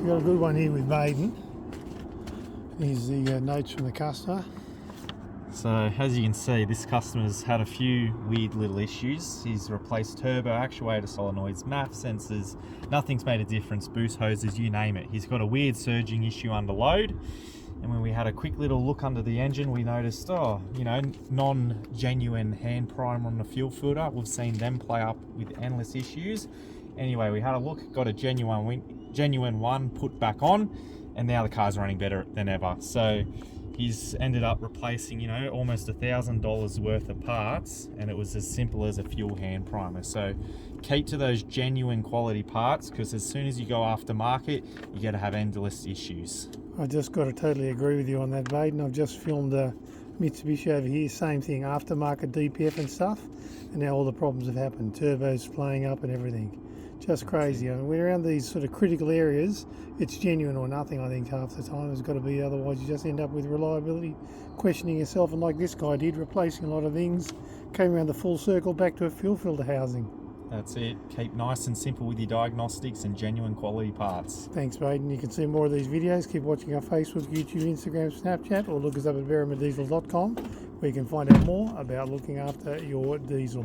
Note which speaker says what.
Speaker 1: We've got a good one here with Baden. Here's the notes from the customer.
Speaker 2: So as you can see, this customer's had a few weird little issues. He's replaced turbo, actuator, solenoids, MAF sensors. Nothing's made a difference, boost hoses, you name it. He's got a weird surging issue under load. And when we had a quick little look under the engine, we noticed, non-genuine hand primer on the fuel filter. We've seen them play up with endless issues. Anyway, we had a look, got a genuine one put back on, and now the car's running better than ever. So he's ended up replacing, almost $1,000 worth of parts, and it was as simple as a fuel hand primer. So keep to those genuine quality parts, because as soon as you go aftermarket, you're going to have endless issues.
Speaker 1: I just got to totally agree with you on that, Baden. I've just filmed a Mitsubishi over here, same thing, aftermarket DPF and stuff, and now all the problems have happened. Turbos playing up and everything. Just crazy. I mean, we're around these sort of critical areas, it's genuine or nothing, I think, half the time. It's got to be, otherwise you just end up with reliability, questioning yourself, and like this guy did, replacing a lot of things, came around the full circle back to a fuel filter housing.
Speaker 2: That's it. Keep nice and simple with your diagnostics and genuine quality parts.
Speaker 1: Thanks, Baden. You can see more of these videos. Keep watching our Facebook, YouTube, Instagram, Snapchat, or look us up at berrimadiesel.com, where you can find out more about looking after your diesel.